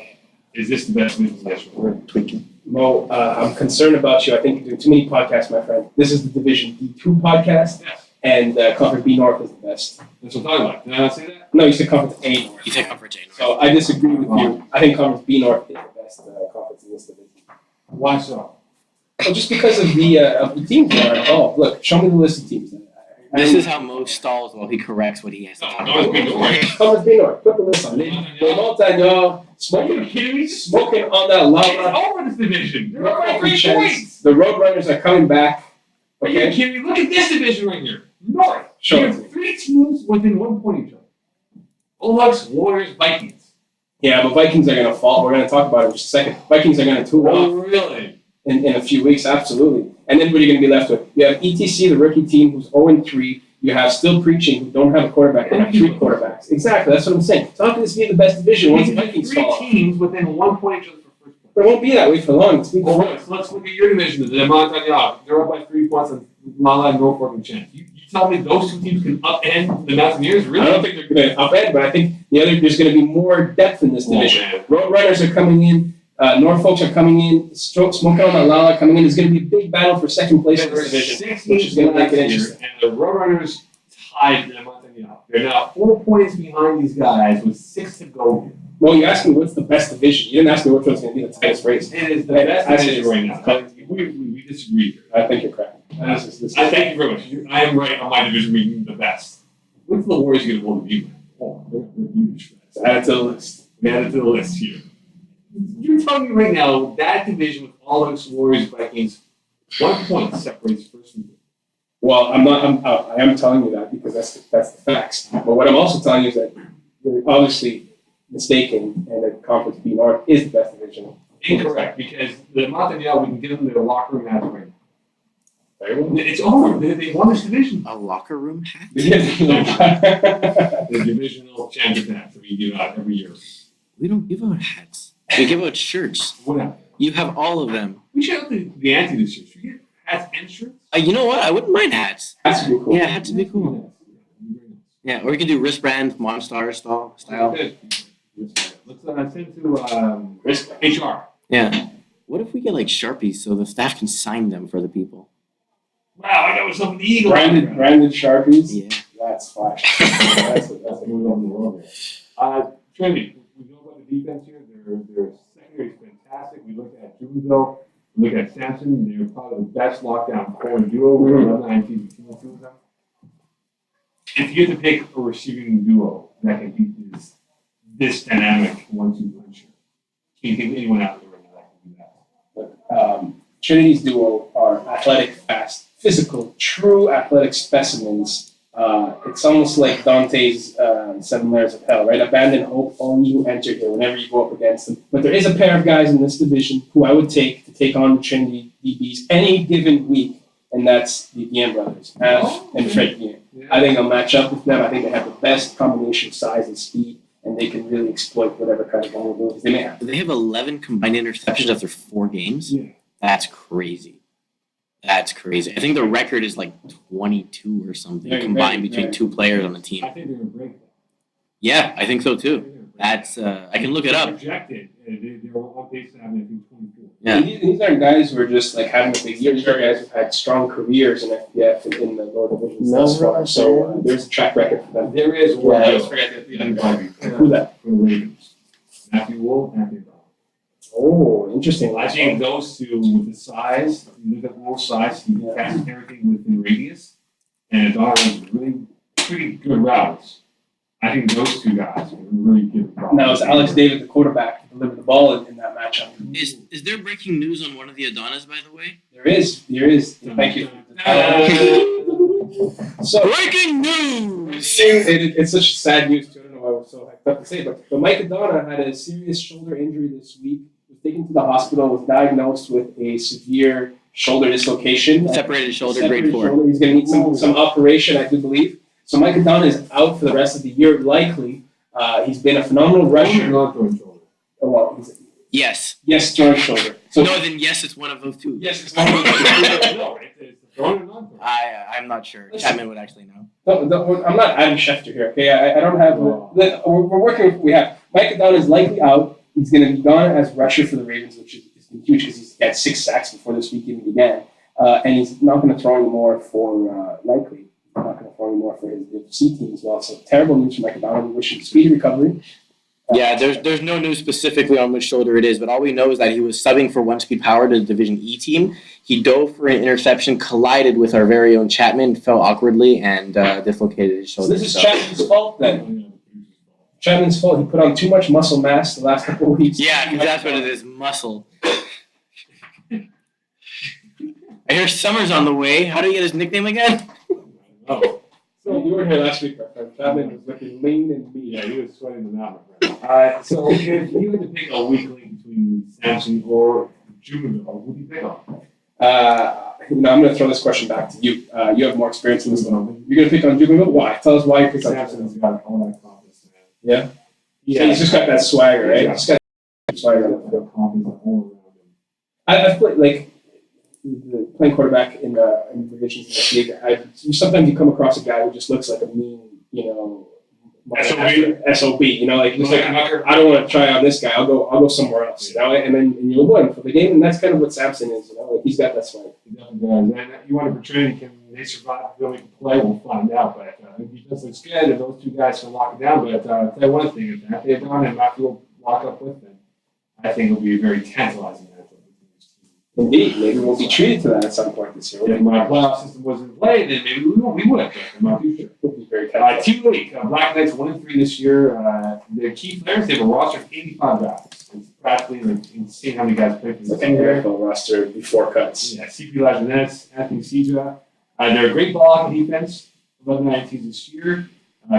Is this the best division? Yes, we're tweaking. Mo, I'm concerned about you. I think you're doing too many podcasts, my friend. This is the Division D2 podcast, and Conference B North is the best. That's what I'm talking about. Did I not say that? No, you said Conference A North. You said Conference A North. So I disagree with you. I think Conference B North is the best conference in this division. Why so? Well, just because of the teams that are involved. Look, show me the list of teams. This is how Mo stalls while he corrects what he has to talk about. Conference B North. Put the list on. Montagnards, smoking on that Lalla. It's over this division. They're up by 3 points. The Roadrunners are coming back. Are you kidding me? Look at this division right here. North. Sure. You have 3 teams within 1 point of each other. Bulldogs, Warriors, Vikings. Yeah, but Vikings are going to fall. We're going to talk about it in just a second. Vikings are going to tool Oh, off really? in a few weeks, absolutely. And then what are you going to be left with? You have ETC, the rookie team, who's 0-3. You have Still Preaching, who don't have a quarterback. They have 3 quarterbacks. Exactly, that's what I'm saying. So how can this be the best division once the Vikings fall? 3 teams within 1 point of each other for first place. But it won't be that way for long. It's Well, right, so let's look at your division. The Montagnards, they're up by 3 points on Lalla and Norfolk and Chance. You tell me those 2 teams can upend the Mountaineers? Really? I don't think they're going to upend, but I think there's going to be more depth in this division. Man. Roadrunners are coming in. Norfolks are coming in. Smoking on the Lalla coming in. It's going to be a big battle for second place in this division, 6 which is going to make it interesting. And the Roadrunners tied the Montagnards. They're now 4 points behind these guys with 6 to go here. Well, you asked me what's the best division. You didn't ask me which one's going to be the tightest race. It is the best division right now. I We disagree here. think you're correct. I thank you very much. I am right on my division being the best. What's the Warriors going to hold the view? Oh, they're huge. Add it to the list. We add it to the list here. You're telling me right now that division with all those Warriors, Vikings, 1 point separates first and third. Well, I am telling you that because that's the facts. But what I'm also telling you is that you're obviously mistaken, and that Conference B North is the best division. Incorrect, because the Montagnards, we can give them their locker room match right now. It's over. They won this division. A locker room hat? The divisional champion hats that we give out every year. We don't give out hats. We give out shirts. Whatever. You have all of them. We should have the ante this year. Should we get hats and shirts? You know what? I wouldn't mind hats. That's pretty cool. Yeah, hats would be cool. Yeah, or we can do wristband Monstar style. Let's send to HR. Yeah. What if we get like Sharpies so the staff can sign them for the people? Wow, I got myself an eagle. Branded Sharpies. Yeah. That's flash. That's what we love in the world. Trinity, we know about the defense here. Their secondary is fantastic. We look at Juvenile, we look at Samson. They're probably the best lockdown core duo. We're 11-19 between the two of them. If you had to pick a receiving duo that can beat this dynamic 1-2 puncher, can you think of anyone out there right now that can do that? Trinity's duo are athletic, fast, physical, true athletic specimens. It's almost like Dante's 7 Layers of Hell, right? Abandon hope, only you enter here whenever you go up against them. But there is a pair of guys in this division who I would take to take on the Trinity DBs any given week, and that's the Guillen brothers, Av and Fred Guillen. Yeah. I think I'll match up with them. I think they have the best combination of size and speed, and they can really exploit whatever kind of vulnerabilities they may have. They have 11 combined interceptions after 4 games. Yeah. That's crazy. That's crazy. I think the record is like 22 or something combined between 2 players on the team. I think they're going to break that. Yeah, I think so too. That's I can look it up. Projected. They're on pace to have, I think, 24. Yeah. And these aren't guys who are just like having a big year. These are guys who've had strong careers in FPF and in the lower divisions thus far. So there's a track record for them. There is one. let's forget Who's that? For the Ravens. Matthew Wolf, Matthew Brown. Oh, interesting. I think those two, with the size, you look at Wolf's size, he passes everything within radius, and Don runs really pretty good routes. I think those 2 guys can really give a problem. Now, is Alex David the quarterback deliver the ball in that matchup. Is there breaking news on one of the Adonis, by the way? There is. Thank you. So Breaking news! it's such sad news too. I don't know why we're so hyped up to say, but Mike Adona had a serious shoulder injury this week. Was taken to the hospital. Was diagnosed with a severe shoulder dislocation. Separated shoulder, grade 4. Shoulder. He's going to need some operation, I do believe. So Mike Adona is out for the rest of the year, likely. He's been a phenomenal rusher. Yes. Yes, joint shoulder. So no, then yes, it's one of those two. yes, it's one of those. No, it's thrown or not thrown. I'm not sure. Chapman would actually know. I'm not Adam Schefter here, okay? I don't have. We're working with what we have. Mike Adona is likely out. He's going to be gone as rusher for the Ravens, which is huge because he's had 6 sacks before this week even began. And he's not going to throw anymore for likely. Not going to throw anymore for his C team as well. So terrible news for Mike Adona. We wish him speedy recovery. Yeah, there's no news specifically on which shoulder it is, but all we know is that he was subbing for One Speed Power to the Division E team. He dove for an interception, collided with our very own Chapman, fell awkwardly, and dislocated his shoulder. So this is Chapman's fault then? Chapman's fault. He put on too much muscle mass the last couple of weeks. Yeah, because that's what it is, muscle. I hear Summer's on the way. How do you get his nickname again? Oh. So you were here last week, my friend. Chapman was looking lean and mean. Yeah, he was sweating them out, my friend. So if you had to pick a weak link between Samson or Juvenile, who do you pick on? I'm going to throw this question back to you. You have more experience in this one. You're going to pick on Juvenile? Why? Tell us why you picked on Samson's got all that confidence, man. Yeah? Yeah. So he's just got that swagger, right? Yeah. He's got that swagger. Confidence all around him. I've played, like, playing quarterback in divisions in this league. Sometimes you come across a guy who just looks like a mean, SOB, like just like I don't want to try on this guy. I'll go somewhere else, and then you avoid him for the game, and that's kind of what Samson is, like he's got that swag. He definitely does. And you wonder for Trinity, can they survive the ability to play? We'll find out. But the defense looks good, and those two guys can lock it down. But I'll tell you one thing: if they had gone and Matthew will lock up with them, I think it'll be a very tantalizing matchup. Indeed, maybe we'll be treated to that at some point this year. If my playoff system wasn't in play, then maybe we would. But I'm not too sure. It'll be very tough. Team League, Black Knights 1-3 this year. Their key players, they have a roster of 85 guys. It's practically insane how many guys play for this It's like team. an NFL roster before cuts. Yeah, CP Lajeunesse, Anthony Sidra. They're a great ball hockey defense. 11-19 this year.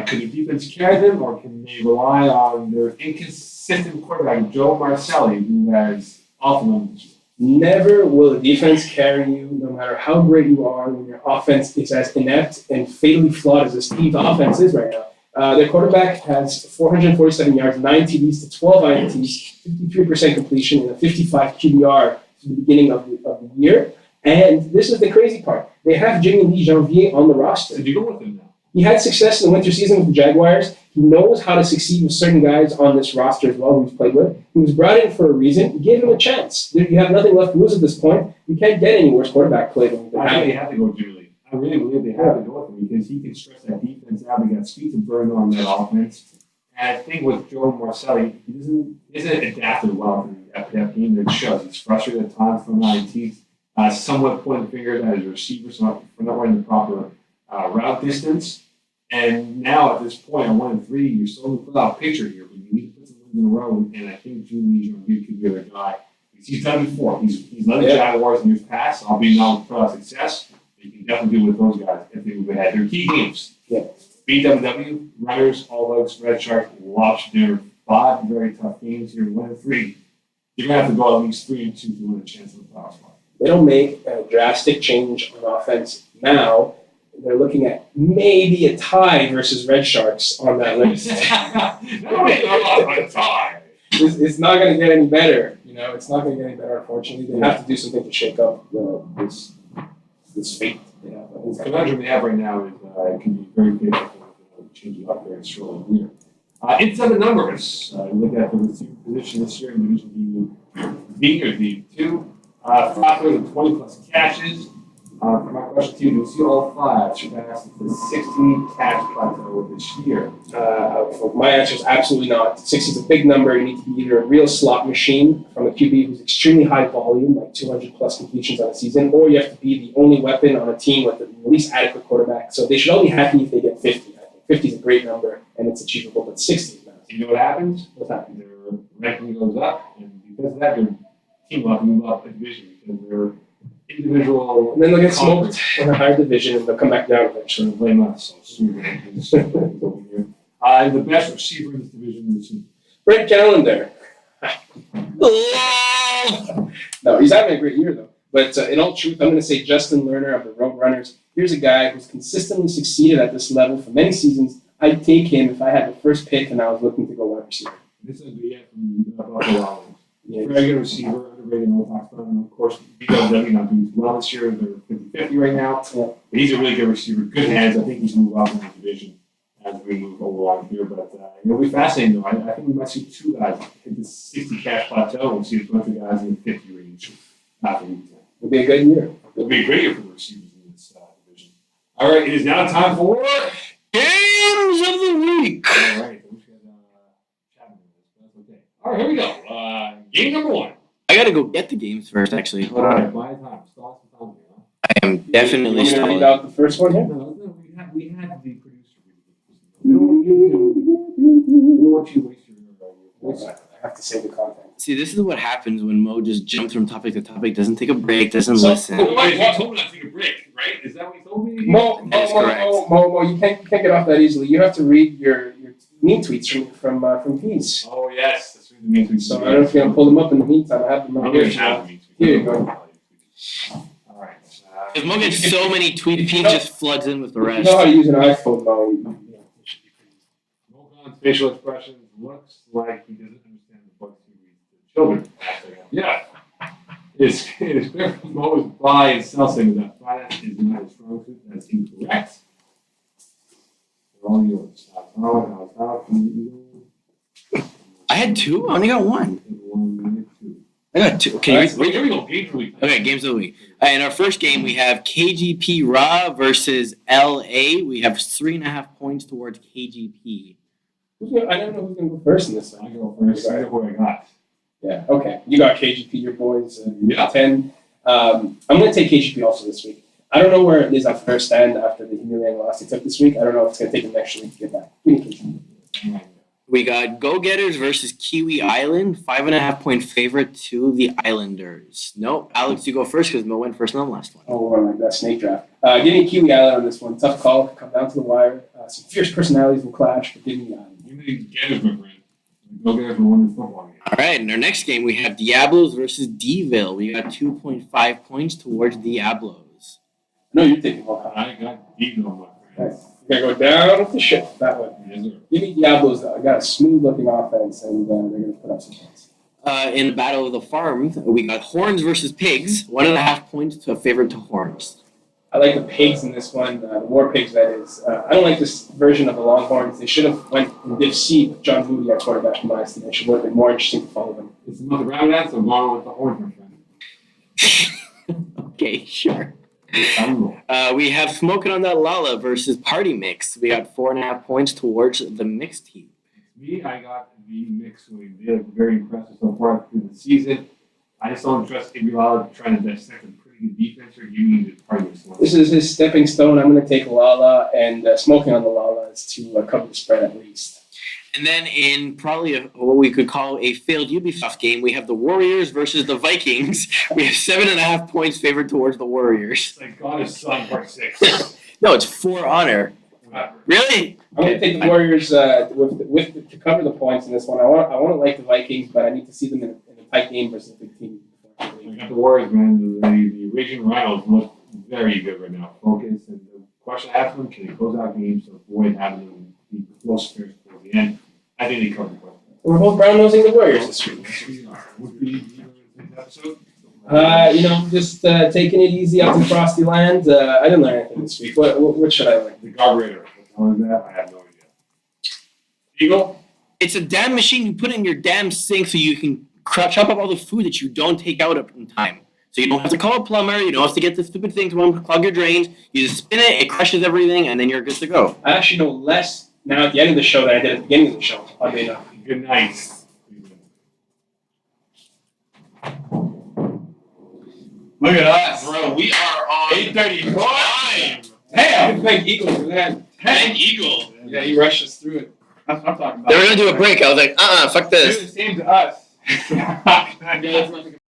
Could their defense carry them, or can they rely on their inconsistent quarterback, Joe Marcelli, who has awful numbers? Never will a defense carry you, no matter how great you are, when your offense is as inept and fatally flawed as this team's offense is right now. Their quarterback has 447 yards, 9 TDs to 12 INTs, 53% completion, and a 55 QBR to the beginning of the year. And this is the crazy part. They have Jimmy Janvier on the roster. Did you go with him now? He had success in the winter season with the Jaguars. He knows how to succeed with certain guys on this roster as well who he's played with. He was brought in for a reason. Give him a chance. You have nothing left to lose at this point. You can't get any worse quarterback play than I think they have to go with Jimmy Lee. I really believe they have to go with him because he can stress that defense out. They got speed to burn on that offense. And I think with Joe Marcelli, he isn't adapted well to the FPF team. It shows. He's frustrated at times from INTs. Somewhat pointing fingers at his receivers for not running the proper route distance. And now at this point, at 1-3, you're still in the playoff picture here, but you need to put some wins in a row. And I think Jimmy Lee could be the guy. Because he's done it before. He's led the Jaguars in years past, albeit not with playoff success. But you can definitely do it with those guys if they move ahead. Their key games. Yeah. BWW, Runners, All Oaks, Red Shark, Lobster. 5 very tough games here, 1-3. You're going to have to go at least 3-2 to win a chance of the playoff spot. They don't make a drastic change on offense now. They're looking at maybe a tie versus Red Sharks on that list. It's not going to get any better. It's not going to get any better, unfortunately. They have to do something to shake up this fate. The conundrum they have right now is it can be very difficult to change it up very shortly here. Inside the numbers, look at the receiver position this year in Division D or D-2. 520+ catches. My question to you, do you see all 5 surpass the 60 catch plateau this year? My answer is absolutely not. 60 is a big number. You need to be either a real slot machine from a QB who's extremely high volume, like 200+ completions on a season, or you have to be the only weapon on a team with the least adequate quarterback. So they should all be happy if they get 50. I think 50 is a great number and it's achievable, but 60 is not. You know what happens? What's happening? Their ranking goes up, and because of that, their team will have to move up a division because they're individual. And then they'll get smoked in a higher division and they'll come back down eventually. Shouldn't blame us. And the best receiver in this division is Brent Calendar. No, he's having a great year though. But in all truth, I'm going to say Justin Lerner of the Roadrunners. Here's a guy who's consistently succeeded at this level for many seasons. I'd take him if I had the first pick and I was looking to go wide receiver. this is the from Buffalo. Yeah, Very good receiver, underrated, no talks about him. Of course, BW not doing well this year. They're 50-50 right now. Yeah. But he's a really good receiver, good hands. I think he's moved up in the division as we move along here. But it'll be fascinating though. I think we might see two guys hit the 60 cash plateau and see a bunch of guys in the 50 range after week 10. it'll be a good year. It'll be a great year for the receivers in this division. All right, it is now time for Games of the week. All right, we should chat about this, but that's okay. All right, here we go. Game number 1. I gotta go get the games first, actually. Hold All on. right, buy time. Stall some time here. I am definitely You want me to read stalling. out the first one here? No, we had the producer read it. We don't want you to waste your I have to save the content. See, this is what happens when Mo just jumps from topic to topic, doesn't take a break, doesn't So- listen. You told me not to take a break, right? Is that what you told me? Mo, That's correct. you can't get off that easily. You have to read your mean tweets from Peace. Oh, yes. That's what the main tweets. So I don't know if you're gonna pull them up in the meantime. I have them I'm right going here. to have the Here you go. All right. If Mo gets so many tweets, he just floods in with the You rest. know how to use an iPhone, Mo. Mogon's facial expressions looks like he doesn't understand the books he reads to children. Yeah. It's clear from Mo's buy and sell segment that finance is not a strong suit. That's incorrect. They're all yours. I had two? I only got one. I got two. Can you read? Wait, here we go. Game for week. Okay, games of the week. In our first game, we have KGP Raw versus LA. We have 3.5 points towards KGP. I don't know who's gonna go first in this I one. go first. I know what I got. Yeah. Okay. You got KGP, your boys. Yeah. 10. I'm gonna take KGP also this week. I don't know where it is at first stand after the humiliating loss they took this week. I don't know if it's gonna take them next week to get back. Give me KGP. We got Go-Getters versus Kiwi Island. 5.5 point favorite to the Islanders. No, Alex, you go first because Mo went first on the last one. Oh, I like that snake draft. Give me Kiwi Island on this one. Tough call. Come down to the wire. Some fierce personalities will clash, but give me Island. You need Ghetters, my friend. Go Ghetters will win this football game. All right, in our next game, we have Diablos versus Deville. We got 2.5 points towards Diablos. No, you're thinking about I got Deagle, my friend. You're gonna go down with the ship that way. Yes, sir. Give me Diablos though. I got a smooth looking offense, and they're gonna put up some points. In the Battle of the Farm, we got Horns versus Pigs. 1.5 points to a favorite to Horns. I like the pigs in this one, the war pigs that is. I don't like this version of the Longhorns. They should have went in Div C with John Moody at quarterback in my estimation. Would have been more interesting to follow them. It's about the Rabbits, so I'm going with the Horns, my friend. Okay, sure. I'm We have Smoking on That Lalla versus Party Mix. We got 4.5 points towards the mixed team. Me, I got the mix wing. They look very impressive so far through the season. I just don't trust Avery Lalla trying to dissect a pretty good defense or giving the party this one. This is his stepping stone. I'm going to take Lalla, and smoking on the Lalla is to cover the spread at least. And then in probably what we could call a failed Ubisoft game, we have the Warriors versus the Vikings. We have 7.5 points favored towards the Warriors. It's like God is Son, part 6. No, it's For Honor. Whatever. Really? I'm going to take the Warriors to cover the points in this one. I want to like the Vikings, but I need to see them in a tight game versus a big team. I got the Warriors, man. The Raging Rhinos look very good right now. Focus. And the question I have for them, can they close out games to avoid having them be close towards the end? I think they covered well. We're both brown-nosing the Warriors this week. Would be episode. Just taking it easy out to Frosty Land. I didn't learn anything this week. What should I learn? The carburetor. What is that? I have no idea. Eagle? It's a damn machine you put in your damn sink so you can chop up all the food that you don't take out in time. So you don't have to call a plumber. You don't have to get the stupid thing to unclog your drains. You just spin it, it crushes everything, and then you're good to go. I actually know less now at the end of the show than I did at the beginning of the show. Oddly enough. Good night. Look at us, bro. We are on 8:35. Hey, I can thank Eagle for that. Thank Eagle. Yeah, he rushed us through it. That's what I'm talking about. They were gonna do a break. I was like, fuck They're this. the same to us.